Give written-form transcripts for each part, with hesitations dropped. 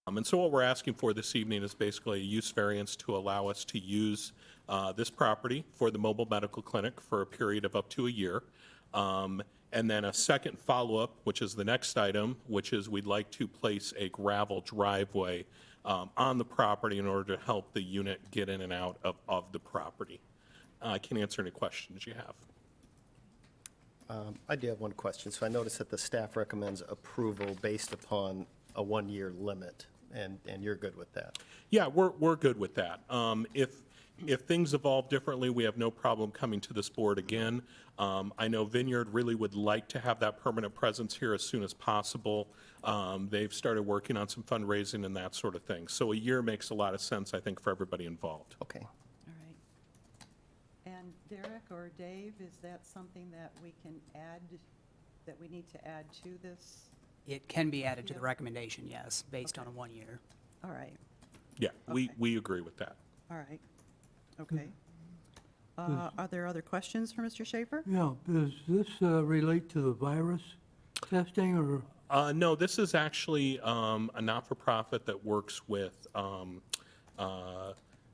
And so what we're asking for this evening is basically a use variance to allow us to use this property for the mobile medical clinic for a period of up to a year. And then a second follow-up, which is the next item, which is we'd like to place a gravel driveway on the property in order to help the unit get in and out of the property. I can answer any questions you have. I do have one question. So I noticed that the staff recommends approval based upon a one-year limit, and you're good with that? Yeah, we're good with that. If things evolve differently, we have no problem coming to this board again. I know Vineyard really would like to have that permanent presence here as soon as possible. They've started working on some fundraising and that sort of thing. So a year makes a lot of sense, I think, for everybody involved. Okay. All right. And Derek or Dave, is that something that we can add, that we need to add to this? It can be added to the recommendation, yes, based on a 1 year. All right, Yeah, Okay. we agree with that. all right, okay. Are there other questions for Mr. Schaefer? Yeah, does this relate to the virus testing, or? No, this is actually a not-for-profit that works with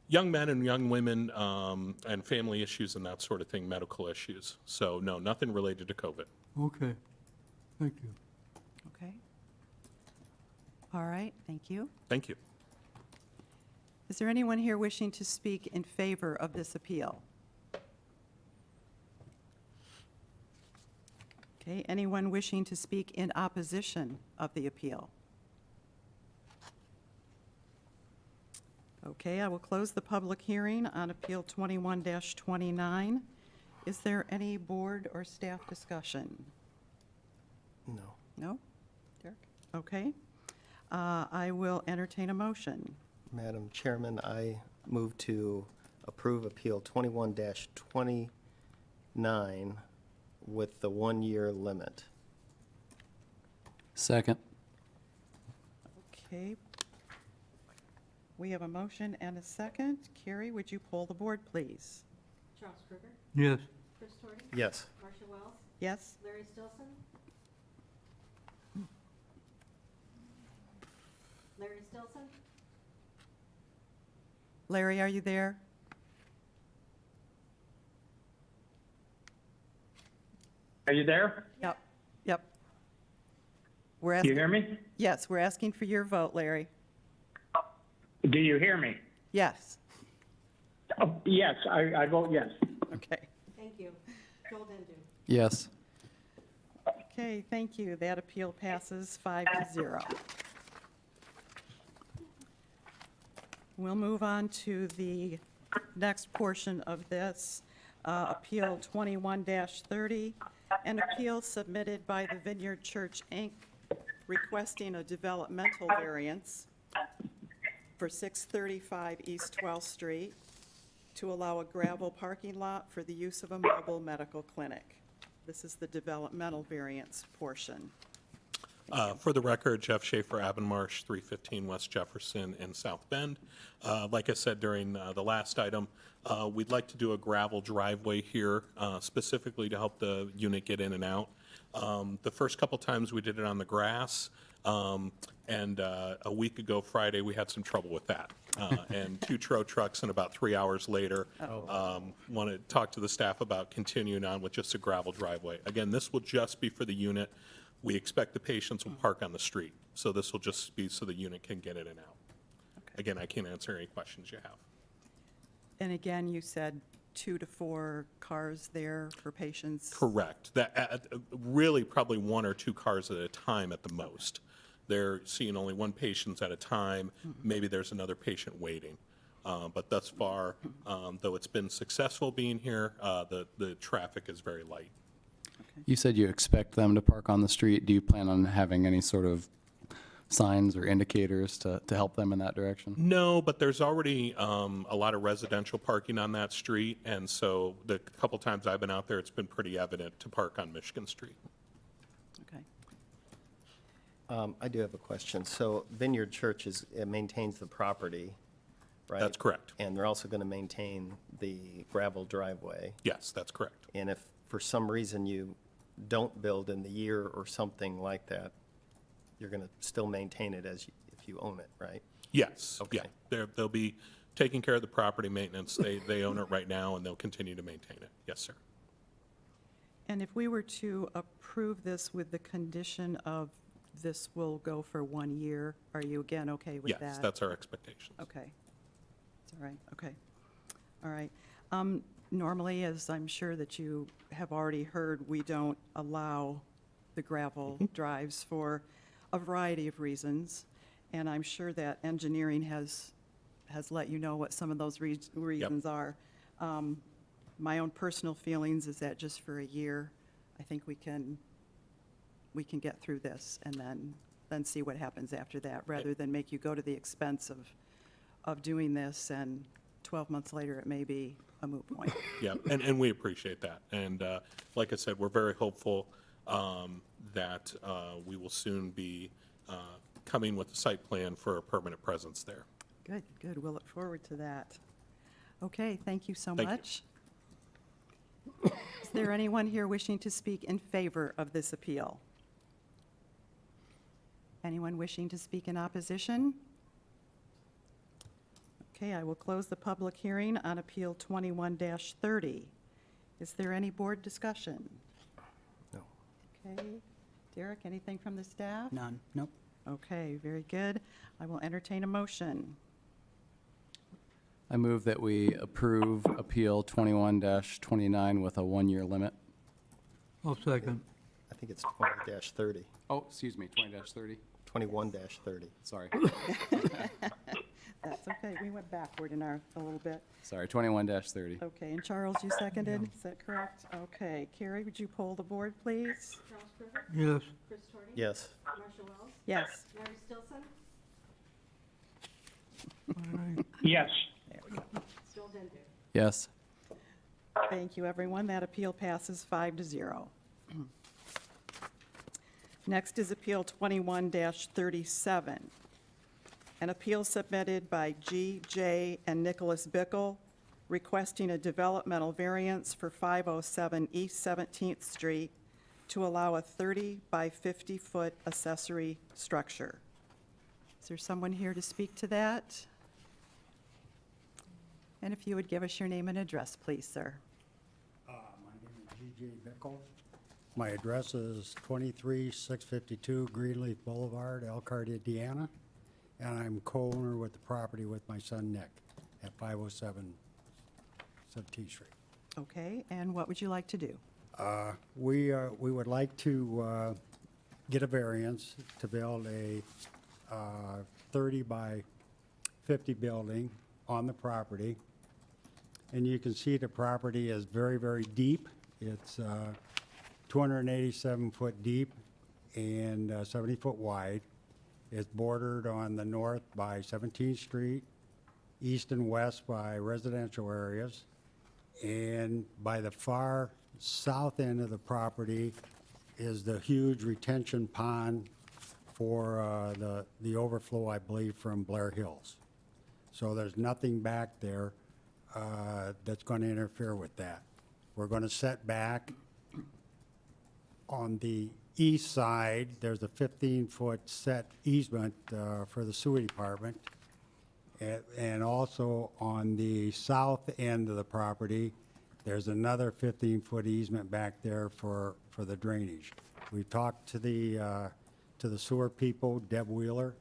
young men and young women and family issues and that sort of thing, medical issues. So no, nothing related to COVID. Okay, thank you. Okay. All right, thank you. Thank you. Is there anyone here wishing to speak in favor of this appeal? Okay, anyone wishing to speak in opposition of the appeal? Okay, I will close the public hearing on Appeal 21-29. Is there any board or staff discussion? No. No? Derek? Okay. I will entertain a motion. Madam Chairman, I move to approve Appeal 21-29 with the one-year limit. Second. Okay. We have a motion and a second. Carrie, would you poll the board, please? Charles Kruger, Yes, Chris Torrey, Yes. Marcia Wells, Yes? Larry Stilson. Larry Stilson, Larry, are you there? Are you there? Yep. Yep. We're Do you asking, hear me? yes, we're asking for your vote, Larry. Do you hear me? Yes. Oh, yes, I vote yes. Okay. thank you. Joel Dendu. Yes. Okay, thank you. That appeal passes 5-0. We'll move on to the next portion of this, Appeal 21-30, an appeal submitted by the Vineyard Church, Inc., requesting a developmental variance for 635 East 12th Street to allow a gravel parking lot for the use of a mobile medical clinic. This is the developmental variance portion. For the record, Jeff Schaefer, Avonmarsh, 315 West Jefferson in South Bend. Like I said during the last item, we'd like to do a gravel driveway here specifically to help the unit get in and out. The first couple times we did it on the grass, and a week ago Friday we had some trouble with that. And 2 tow trucks, and about 3 hours later, want to talk to the staff about continuing on with just a gravel driveway. Again, this will just be for the unit. We expect the patients will park on the street, so this will just be so the unit can get in and out. Okay. Again, I can't answer any questions you have. And again, you said 2 to 4 cars there for patients? Correct. That really probably 1 or 2 cars at a time at the most. They're seeing only 1 patient at a time. Maybe there's another patient waiting. But thus far, though it's been successful being here, the traffic is very light. You said you expect them to park on the street. Do you plan on having any sort of signs or indicators to help them in that direction? No, but there's already a lot of residential parking on that street, and so the couple times I've been out there, it's been pretty evident to park on Michigan Street. Okay. I do have a question. So Vineyard Church it maintains the property, right? That's correct. And they're also going to maintain the gravel driveway. Yes, that's correct. And if for some reason you don't build in the year or something like that, you're going to still maintain it as if if you own it, right? Yes, Okay. yeah. They'll be taking care of the property maintenance. They own it right now, and they'll continue to maintain it. Yes, sir. And if we were to approve this with the condition of this will go for 1 year, are you again okay with that? Yes, that's our expectation. Okay. It's all right, okay. All right. Normally, as I'm sure that you have already heard, we don't allow the gravel drives for a variety of reasons. And I'm sure that engineering has let you know what some of those reasons are. My own personal feelings is that just for a year, I think we can get through this and then see what happens after that, rather than make you go to the expense of doing this, and 12 months later, it may be a moot point. Yeah, and we appreciate that. And like I said, we're very hopeful that we will soon be coming with a site plan for a permanent presence there. Good, good. We'll look forward to that. Okay, thank you so Thank you. much. Is there anyone here wishing to speak in favor of this appeal? Anyone wishing to speak in opposition? Okay, I will close the public hearing on Appeal 21-30. Is there any board discussion? No. Okay. Derek, anything from the staff? None, nope. Okay, very good. I will entertain a motion. I move that we approve Appeal 21-29 with a 1-year limit. I'll second. I think it's 20-30, Oh, excuse me, 20-30. 21-30. Sorry, That's okay, we went backward in a little bit. sorry, 21-30. Okay, and Charles, you seconded, is that correct? Okay, Carrie, would you poll the board, please? Charles Krueger, Yes. Chris Torrey. Yes. Marcia Wells, Yes. Larry Stilson, Yes. Joel Dendu. Yes. Thank you, everyone. That appeal passes 5-0. Next is Appeal 21-37. An appeal submitted by G, J, and Nicholas Bickel requesting a developmental variance for 507 East 17th Street to allow a 30 by 50-foot accessory structure. Is there someone here to speak to that? And if you would give us your name and address, please, sir. My name is G.J. Bickel. My address is 23652 Greenleaf Boulevard, Elkhart, Indiana, and I'm co-owner with the property with my son Nick at 507 17th Street. Okay, and what would you like to do? We would like to get a variance to build a 30 by 50 building on the property. And you can see the property is very, very deep. It's 287 foot deep and 70 foot wide. It's bordered on the north by 17th Street, east and west by residential areas. And by the far south end of the property is the huge retention pond for the overflow, I believe, from Blair Hills. So there's nothing back there that's going to interfere with that. We're going to set back on the east side. There's a 15-foot set easement for the sewer department. And also on the south end of the property, there's another 15-foot easement back there for the drainage. We talked to the sewer people, Deb Wheeler,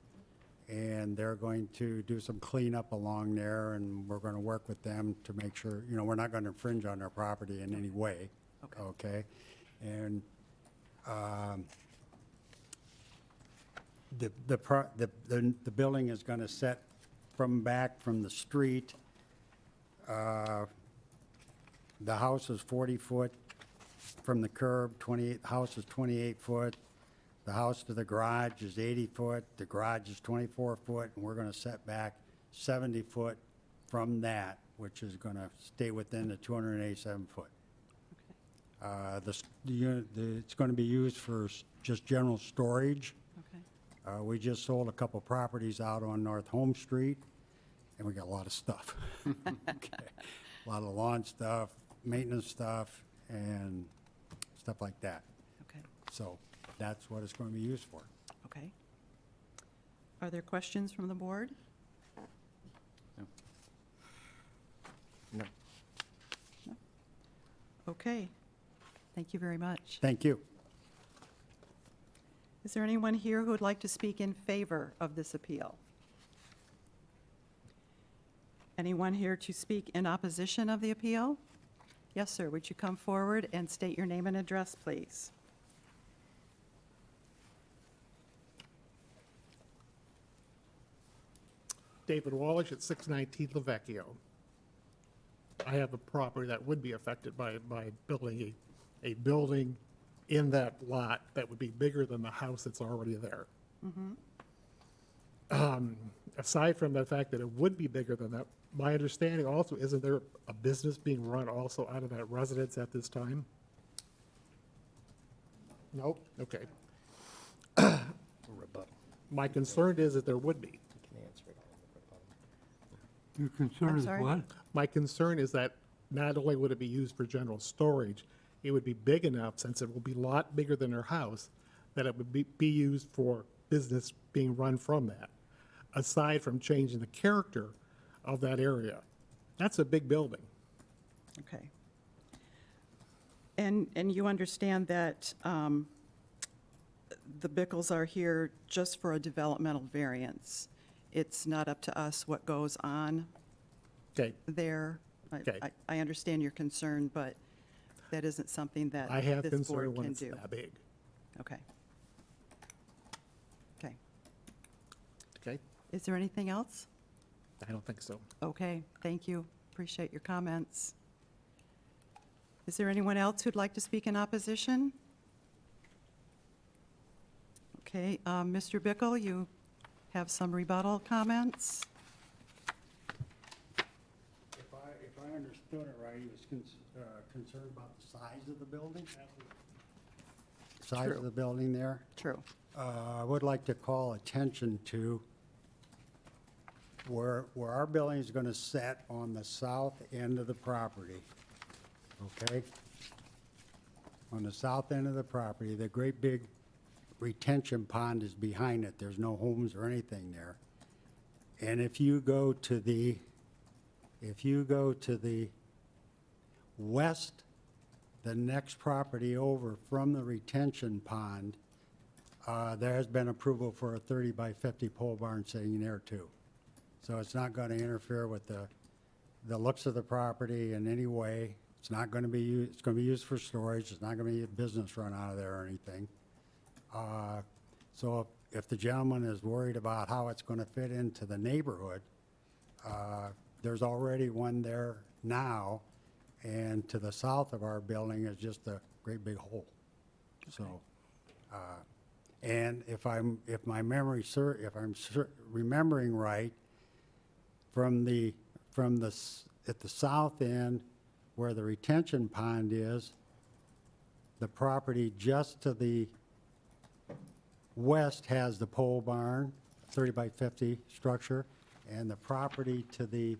and they're going to do some cleanup along there, and we're going to work with them to make sure, we're not going to infringe on their property in any way. Okay? And the building is going to set back from the street. The house is 40 foot from the curb, the house is 28 foot. The house to the garage is 80 foot, the garage is 24 foot, and we're going to set back 70 foot from that, which is going to stay within the 287 foot. It's going to be used for just general storage. Okay. We just sold a couple properties out on North Home Street, and we got a lot of stuff. Okay. A lot of lawn stuff, maintenance stuff, and stuff like that. Okay, So that's what it's going to be used for. okay. Are there questions from the board? No. Okay, thank you very much. Thank you. Is there anyone here who would like to speak in favor of this appeal? Anyone here to speak in opposition of the appeal? Yes, sir. Would you come forward and state your name and address, please? David Wallish at 619 Lavecchio. I have a property that would be affected by building a building in that lot that would be bigger than the house that's already there. Aside from the fact that it would be bigger than that, my understanding also, isn't there a business being run also out of that residence at this time? Nope, okay. Rebuttal. My concern is that there would be. You can answer it all in the rebuttal. Your concern I'm is sorry? what? My concern is that not only would it be used for general storage, it would be big enough, since it will be a lot bigger than her house, that it would be used for business being run from that, aside from changing the character of that area. That's a big building. Okay. And you understand that the Bickels are here just for a developmental variance. It's not up to us what goes on Okay, there. Okay. I understand your concern, but that isn't something that I have this concern board when can it's do. that big. Okay. Okay. Okay, Is there anything else? I don't think so. Okay, thank you. Appreciate your comments. Is there anyone else who'd like to speak in opposition? Okay, Mr. Bickel, you have some rebuttal comments? If I understood it right, he was concerned about the size of the building? Size True. of the building there? True. I would like to call attention to where our building is going to set on the south end of the property, okay? On the south end of the property, the great big retention pond is behind it. There's no homes or anything there. And if you go to the west, the next property over from the retention pond, there has been approval for a 30 by 50 pole barn sitting there too. So it's not going to interfere with the looks of the property in any way. It's not going to be used, it's going to be used for storage. It's not going to be a business run out of there or anything. So if the gentleman is worried about how it's going to fit into the neighborhood, there's already one there now, and to the south of our building is just a great big hole. So, and if I'm remembering right, at the south end where the retention pond is, the property just to the west has the pole barn, 30 by 50 structure, and the property to the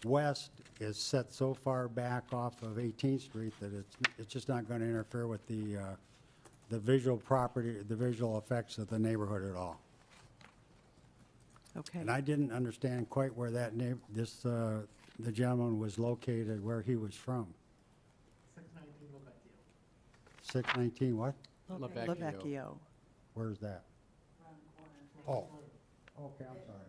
west is set so far back off of 18th Street that it's just not going to interfere with the visual effects of the neighborhood at all. Okay. And I didn't understand quite where that the gentleman was located, where he was from. 619 what? Lavecchio. Where's that? Oh, okay, I'm sorry.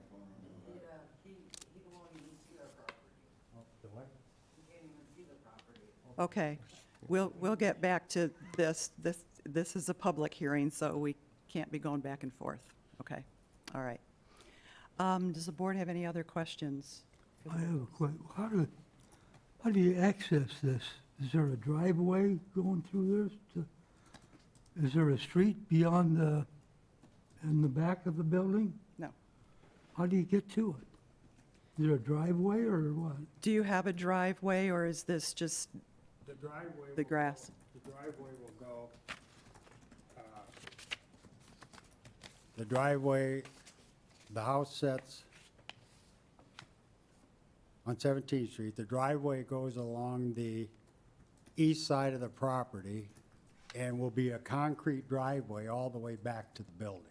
Oh, the what? Okay, we'll get back to this. This is a public hearing, so we can't be going back and forth. Okay, all right. Does the board have any other questions? I have a question. How do you access this? Is there a driveway going through this? Is there a street beyond in the back of the building? No. How do you get to it? Is there a driveway or what? Do you have a driveway, or is this just The driveway. the grass? The driveway will go, the driveway, the house sets on 17th Street. The driveway goes along the east side of the property and will be a concrete driveway all the way back to the building.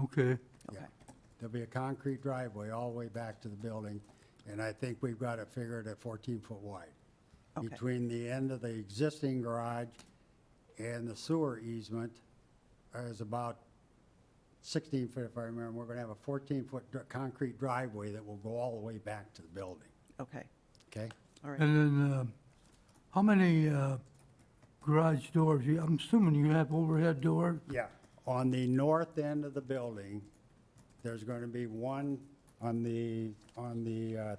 Okay. Okay. There'll be a concrete driveway all the way back to the building, and I think we've got it figured at 14-foot wide. Okay. Between the end of the existing garage and the sewer easement is about 16 foot, if I remember. We're gonna have a 14-foot concrete driveway that will go all the way back to the building, Okay, okay? all right. And then, how many garage doors? I'm assuming you have overhead doors? Yeah, on the north end of the building, there's going to be one on the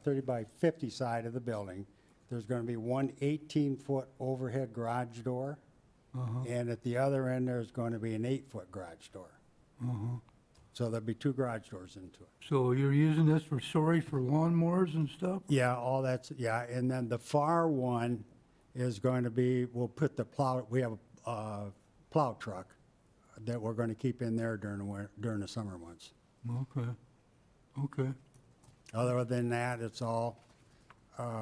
30 by 50 side of the building. There's going to be one 18-foot overhead garage door. And at the other end, there's going to be an 8-foot garage door. So there'll be 2 garage doors into it. So you're using this for storage for lawnmowers and stuff? Yeah, all that's, yeah, and then the far one is going to be, we'll put the plow, we have a plow truck that we're going to keep in there during the summer months. Okay, okay. Other than that, it's all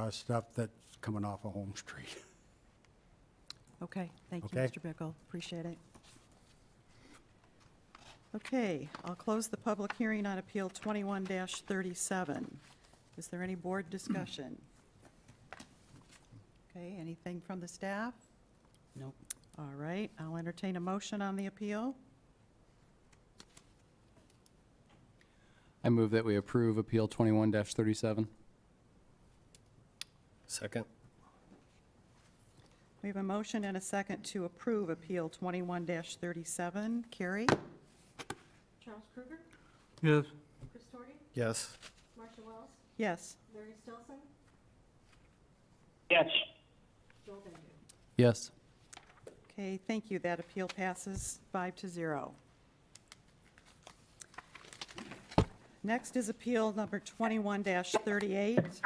stuff that's coming off of Home Street. Okay, thank you, Okay. Mr. Bickel, appreciate it. Okay, I'll close the public hearing on Appeal 21-37. Is there any board discussion? Okay, anything from the staff? Nope. All right, I'll entertain a motion on the appeal. I move that we approve Appeal 21-37. Second. We have a motion and a second to approve Appeal 21-37. Carrie? Charles Kruger, Yes, Chris Torrey, Yes. Marcia Wells, Yes. Larry Stilson, Yes. Joel Van Yes. Okay, thank you. That appeal passes 5-0. Next is Appeal number 21-38,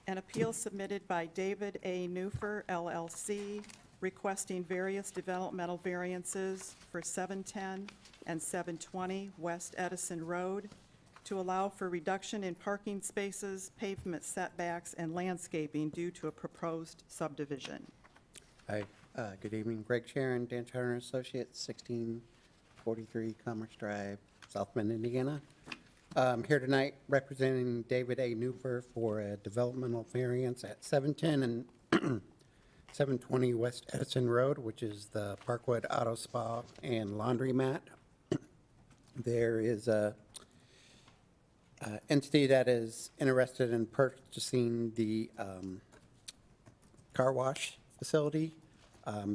an appeal submitted by David A. Newfer, LLC, requesting various developmental variances for 710 and 720 West Edison Road to allow for reduction in parking spaces, pavement setbacks, and landscaping due to a proposed subdivision. Hi, good evening. Greg Sharon, Dan Turner Associates, 1643 Commerce Drive, South Bend, Indiana. I'm here tonight representing David A. Newfer for a developmental variance at 710 and 720 West Edison Road, which is the Parkwood Auto Spa and Laundromat. There is a entity that is interested in purchasing the car wash facility.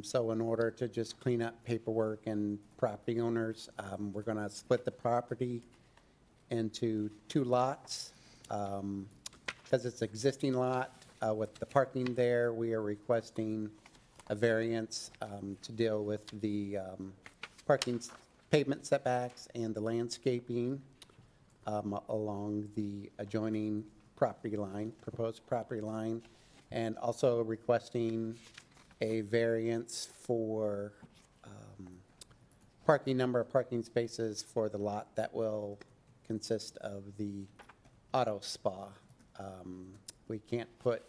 So in order to just clean up paperwork and property owners, we're going to split the property into 2 lots. Because it's existing lot with the parking there, we are requesting a variance to deal with the parking pavement setbacks and the landscaping along the adjoining property line, proposed property line, and also requesting a variance for number of parking spaces for the lot that will consist of the auto spa. We can't put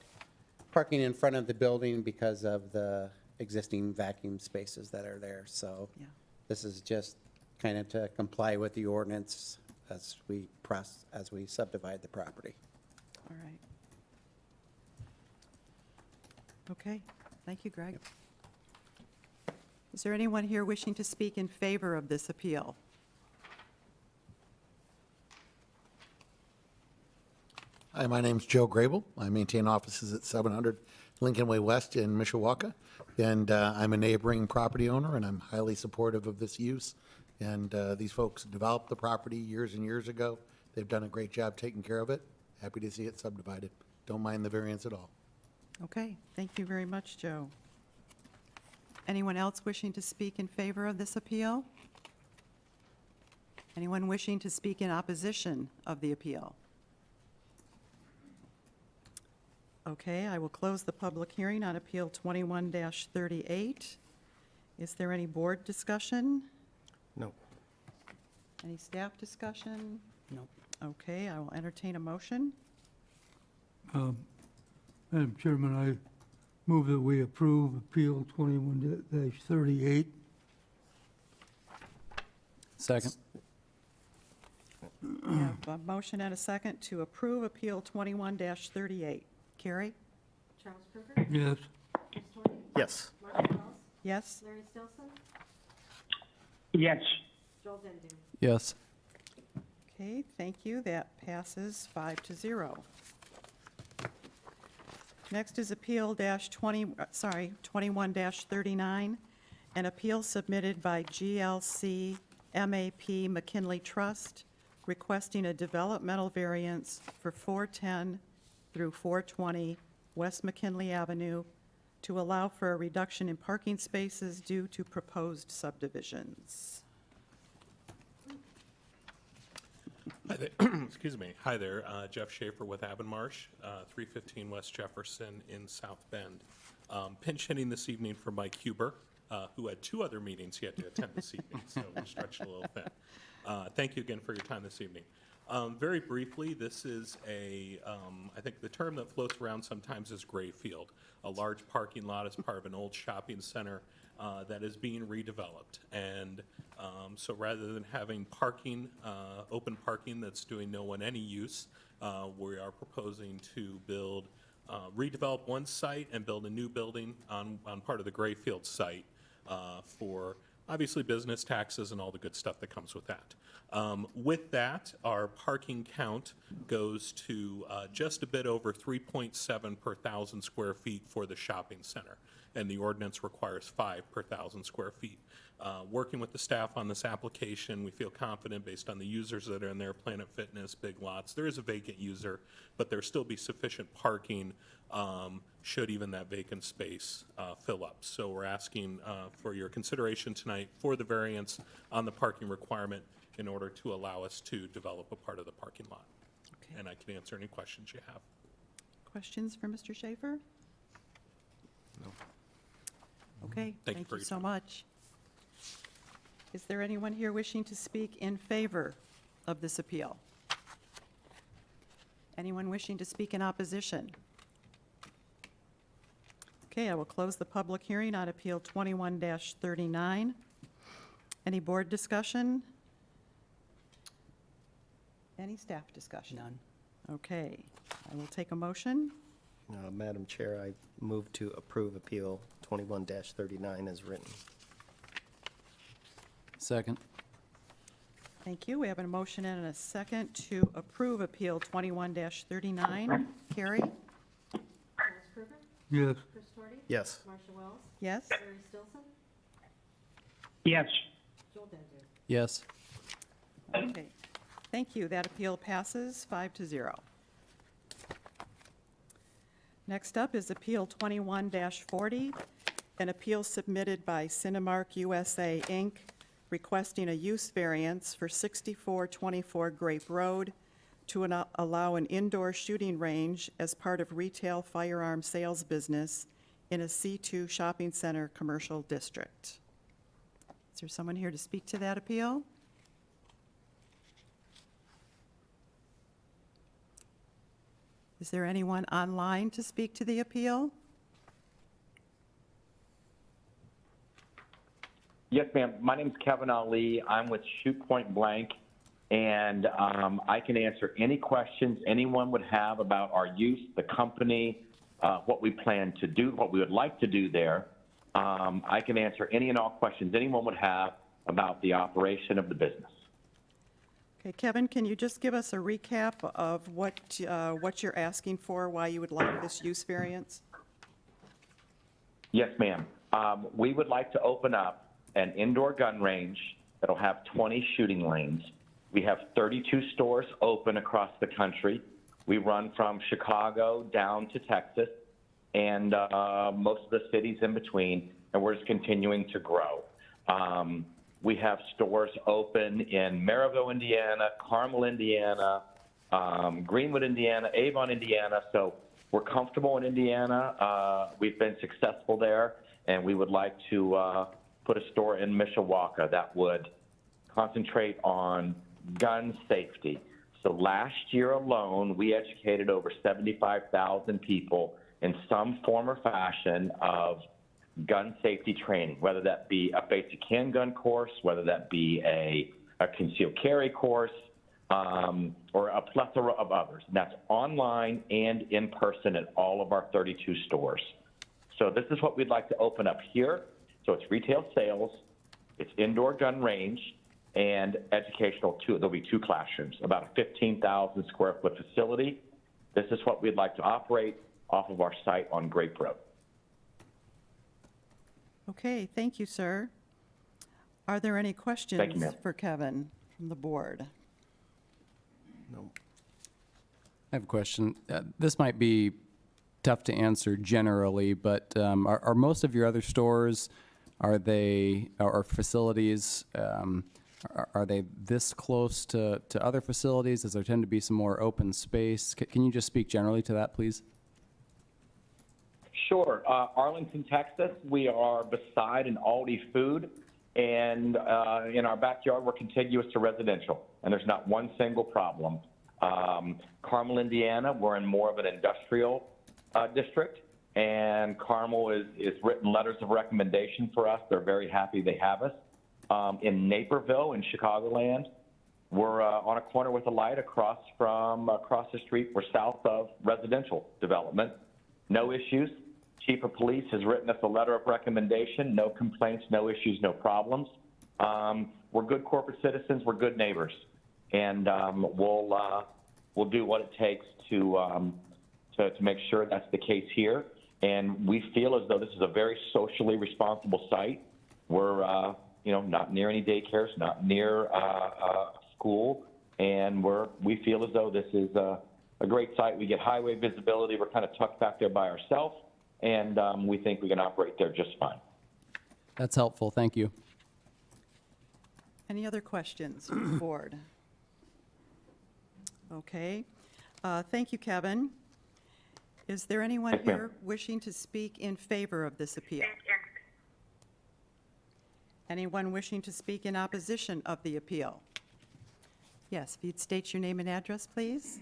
parking in front of the building because of the existing vacuum spaces that are there. So Yeah. this is just kind of to comply with the ordinance as we subdivide the property. All right. Okay, thank you, Greg. Is there anyone here wishing to speak in favor of this appeal? Hi, my name's Joe Grable. I maintain offices at 700 Lincoln Way West in Mishawaka, and I'm a neighboring property owner, and I'm highly supportive of this use. And these folks developed the property years and years ago. They've done a great job taking care of it. Happy to see it subdivided. Don't mind the variance at all. Okay, thank you very much, Joe. Anyone else wishing to speak in favor of this appeal? Anyone wishing to speak in opposition of the appeal? Okay, I will close the public hearing on Appeal 21-38. Is there any board discussion? No. Any staff discussion? Nope. Okay, I will entertain a motion. Madam Chairman, I move that we approve Appeal 21-38. Second. We have a motion and a second to approve Appeal 21-38. Carrie? Charles Krueger, Yes. Chris Torney, Yes. Marcia Wells, Yes? Larry Stilson, Yes. Joel Dende. Yes. Okay, thank you. That passes 5-0. Next is Appeal 21-39, an appeal submitted by GLC MAP McKinley Trust requesting a developmental variance for 410 through 420 West McKinley Avenue to allow for a reduction in parking spaces due to proposed subdivisions. Hi there. Excuse me. Hi there, Jeff Schaefer with Avonmarsh, 315 West Jefferson in South Bend. Pinch hitting this evening for Mike Huber, who had 2 other meetings he had to attend this evening, so we're stretched a little thin. Thank you again for your time this evening. Very briefly, this is I think the term that floats around sometimes is gray field, a large parking lot as part of an old shopping center that is being redeveloped. And so rather than having parking, open parking that's doing no one any use, we are proposing to redevelop one site and build a new building on part of the gray field site for obviously business taxes and all the good stuff that comes with that. With that, our parking count goes to just a bit over 3.7 per 1,000 square feet for the shopping center, and the ordinance requires 5 per 1,000 square feet. Working with the staff on this application, we feel confident based on the users that are in there, Planet Fitness, Big Lots. There is a vacant user, but there still be sufficient parking should even that vacant space fill up. So we're asking for your consideration tonight for the variance on the parking requirement in order to allow us to develop a part of the parking lot. Okay. And I can answer any questions you have. Questions for Mr. Schaefer? No. Okay, Thank you thank for you your so time. much. Is there anyone here wishing to speak in favor of this appeal? Anyone wishing to speak in opposition? Okay, I will close the public hearing on Appeal 21-39. Any board discussion? Any staff discussion? None. Okay, I will take a motion. Madam Chair, I move to approve Appeal 21-39 as written. Second. Thank you. We have a motion and a second to approve Appeal 21-39. Carrie? Charles Krueger, Yes. Chris Torney, Yes. Marcia Wells, Yes? Larry Stilson, Yes. Joel Dende. Yes. Okay. Thank you. That appeal passes 5-0. Next up is Appeal 21-40, an appeal submitted by Cinemark USA, Inc., requesting a use variance for 6424 Grape Road to allow an indoor shooting range as part of retail firearm sales business in a C2 shopping center commercial district. Is there someone here to speak to that appeal? Is there anyone online to speak to the appeal? Yes, ma'am. My name's Kevin Ali. I'm with Shoot Point Blank, and I can answer any questions anyone would have about our use, the company, what we plan to do, what we would like to do there. I can answer any and all questions anyone would have about the operation of the business. Okay, Kevin, can you just give us a recap of what you're asking for, why you would like this use variance? Yes, ma'am. We would like to open up an indoor gun range that'll have 20 shooting lanes. We have 32 stores open across the country. We run from Chicago down to Texas and most of the cities in between, and we're just continuing to grow. We have stores open in Maryville, Indiana, Carmel, Indiana, Greenwood, Indiana, Avon, Indiana. So we're comfortable in Indiana. We've been successful there, and we would like to put a store in Mishawaka that would concentrate on gun safety. So last year alone, we educated over 75,000 people in some form or fashion of gun safety training, whether that be a basic handgun course, whether that be a concealed carry course, or a plethora of others. And that's online and in person at all of our 32 stores. So this is what we'd like to open up here. So it's retail sales, it's indoor gun range, and educational there'll be 2 classrooms, about a 15,000 square foot facility. This is what we'd like to operate off of our site on Grape Road. Okay, thank you, sir. Are there any questions ma'am. for Kevin from the board? No. I have a question. This might be tough to answer generally, but are most of your other stores, are facilities, are they this close to other facilities? Does there tend to be some more open space? Can you just speak generally to that, please? Sure. Arlington, Texas, we are beside an Aldi food, and in our backyard, we're contiguous to residential, and there's not one single problem. Carmel, Indiana, we're in more of an industrial district, and Carmel is written letters of recommendation for us. They're very happy they have us. In Naperville, in Chicagoland, we're on a corner with a light across the street. We're south of residential development. No issues. Chief of Police has written us a letter of recommendation. No complaints, no issues, no problems. We're good corporate citizens. We're good neighbors, and we'll do what it takes to make sure that's the case here. And we feel as though this is a very socially responsible site. We're not near any daycares, not near a school, and we feel as though this is a great site. We get highway visibility. We're kind of tucked back there by ourselves, and we think we can operate there just fine. That's helpful. Thank you. Any other questions from the board? Okay. Thank you, Kevin. Is there anyone Yes, ma'am. here wishing to speak in favor of this appeal? Anyone wishing to speak in opposition of the appeal? Yes, if you'd state your name and address, please.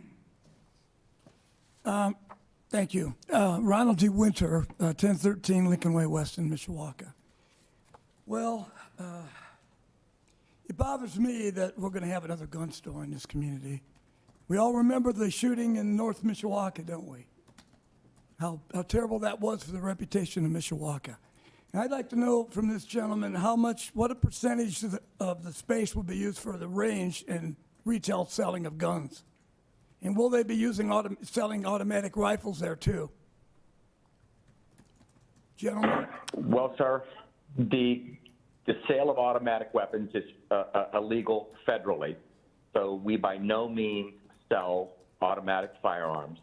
Thank you. Ronald D. Winter, 1013 Lincoln Way West in Mishawaka. Well, it bothers me that we're going to have another gun store in this community. We all remember the shooting in North Mishawaka, don't we? How terrible that was for the reputation of Mishawaka. And I'd like to know from this gentleman what a percentage of the space will be used for the range and retail selling of guns. And will they be selling automatic rifles there too? Gentlemen? Well, sir, the sale of automatic weapons is illegal federally, so we by no means sell automatic firearms.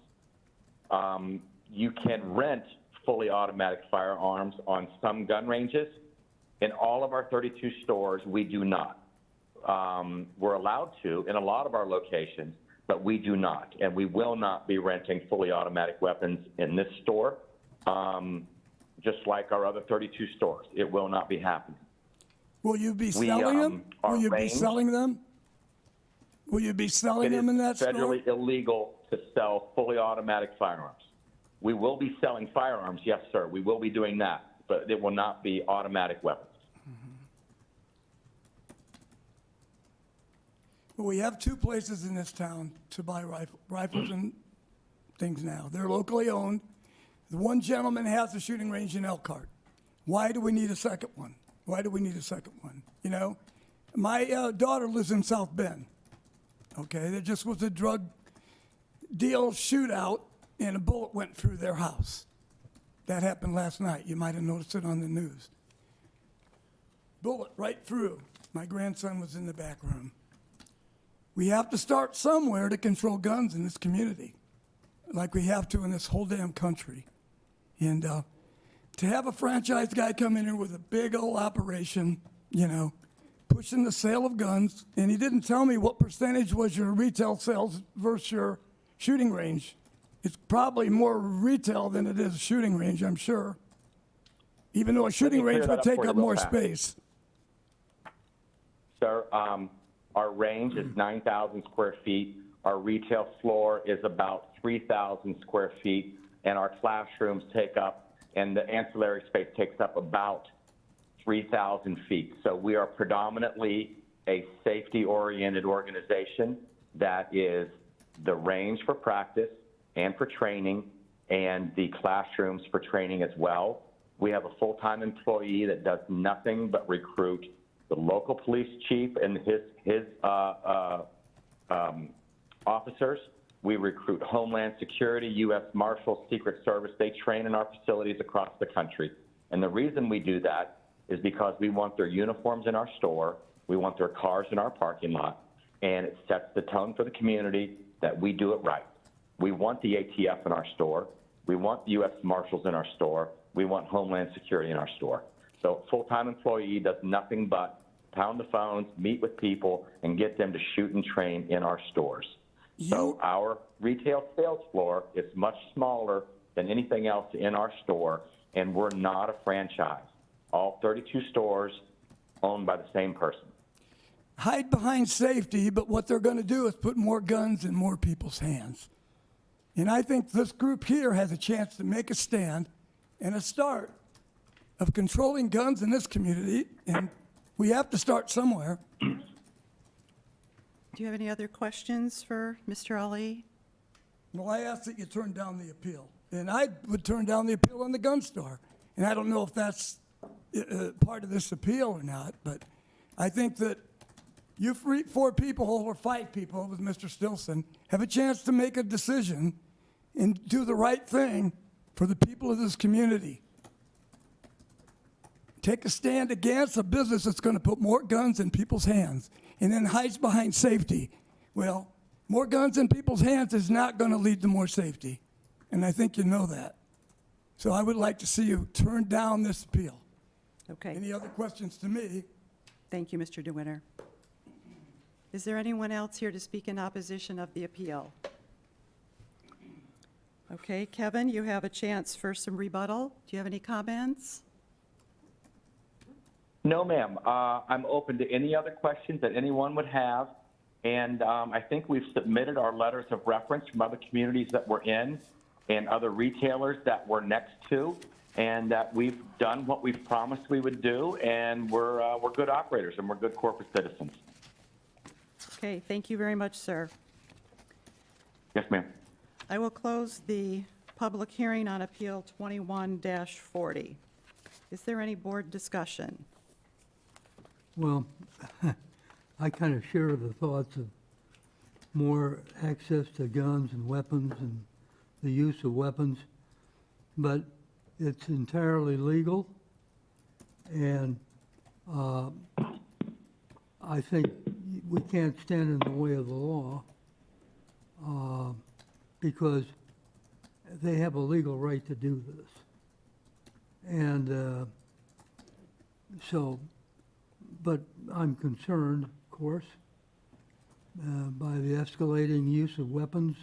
You can rent fully automatic firearms on some gun ranges. In all of our 32 stores, we do not. We're allowed to in a lot of our locations, but we do not, and we will not be renting fully automatic weapons in this store, just like our other 32 stores. It will not be happening. Will you be selling them? Will you be selling them? Will you be selling them in that store? It is federally illegal to sell fully automatic firearms. We will be selling firearms, yes, sir. We will be doing that, but it will not be automatic weapons. Well, we have 2 places in this town to buy rifles and things now. They're locally owned. The one gentleman has a shooting range in Elkhart. Why do we need a second one? Why do we need a second one? You know, my daughter lives in South Bend. Okay, there just was a drug deal shootout, and a bullet went through their house. That happened last night. You might have noticed it on the news. Bullet right through. My grandson was in the back room. We have to start somewhere to control guns in this community, like we have to in this whole damn country. And to have a franchise guy come in here with a big old operation, pushing the sale of guns, and he didn't tell me what percentage was your retail sales versus your shooting range. It's probably more retail than it is shooting range, I'm sure. Even though a shooting range would take up more space. Sir, our range is 9,000 square feet. Our retail floor is about 3,000 square feet, and our classrooms and the ancillary space takes up about 3,000 feet. So we are predominantly a safety-oriented organization. that is the range for practice and for training and the classrooms for training as well. We have a full-time employee that does nothing but recruit the local police chief and his officers. We recruit Homeland Security, U.S. Marshals, Secret Service. They train in our facilities across the country. And the reason we do that is because we want their uniforms in our store, we want their cars in our parking lot, and it sets the tone for the community that we do it right. We want the ATF in our store. We want the U.S. Marshals in our store. We want Homeland Security in our store. So a full-time employee does nothing but pound the phones, meet with people, and get them to shoot and train in our stores. So our retail sales floor is much smaller than anything else in our store, and we're not a franchise. All 32 stores owned by the same person. Hide behind safety, but what they're going to do is put more guns in more people's hands. And I think this group here has a chance to make a stand and a start of controlling guns in this community, and we have to start somewhere. Do you have any other questions for Mr. Ali? Well, I ask that you turn down the appeal, and I would turn down the appeal on the gun store. And I don't know if that's part of this appeal or not, but I think that you four people or 5 people with Mr. Stilson have a chance to make a decision and do the right thing for the people of this community. Take a stand against a business that's going to put more guns in people's hands and then hides behind safety. Well, more guns in people's hands is not going to lead to more safety, and I think you know that. So I would like to see you turn down this appeal. Okay. Any other questions to me? Thank you, Mr. DeWinter. Is there anyone else here to speak in opposition of the appeal? Okay, Kevin, you have a chance for some rebuttal. Do you have any comments? No, ma'am. I'm open to any other questions that anyone would have. And I think we've submitted our letters of reference from other communities that we're in and other retailers that we're next to, and that we've done what we've promised we would do, and we're good operators and we're good corporate citizens. Okay, thank you very much, sir. Yes, ma'am. I will close the public hearing on Appeal 21-40. Is there any board discussion? Well, I kind of share the thoughts of more access to guns and weapons and the use of weapons, but it's entirely legal, and I think we can't stand in the way of the law because they have a legal right to do this. And so, but I'm concerned, of course, by the escalating use of weapons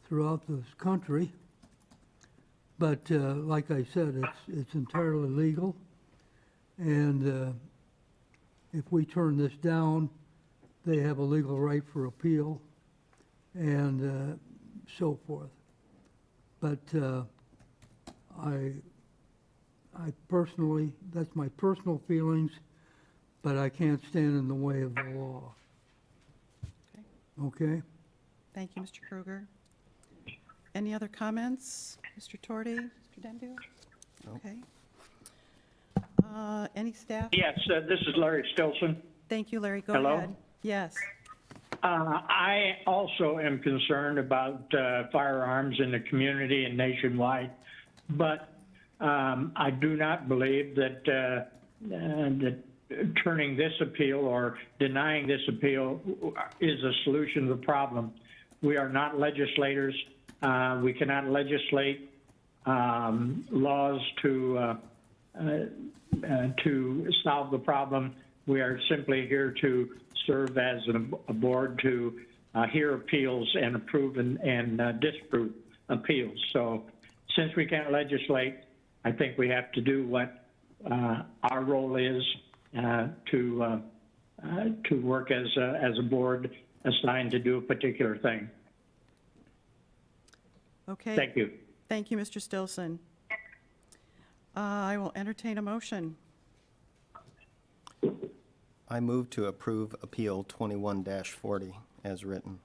throughout this country. But like I said, it's entirely legal. And if we turn this down, they have a legal right for appeal and so forth. But I personally, that's my personal feelings, but I can't stand in the way of the law. Okay? Thank you, Mr. Kruger. Any other comments? Mr. Torti, Mr. Dendu? Okay. Any staff? Yes, this is Larry Stilson. Thank you, Larry. Go Hello? ahead. Yes. I also am concerned about firearms in the community and nationwide, but I do not believe that, that turning this appeal or denying this appeal is a solution to the problem. We are not legislators. We cannot legislate laws to solve the problem. We are simply here to serve as a board to hear appeals and approve and disapprove appeals. So since we can't legislate, I think we have to do what our role is to work as a board assigned to do a particular thing. Okay. Thank you. Thank you, Mr. Stilson. I will entertain a motion. I move to approve Appeal 21-40 as written.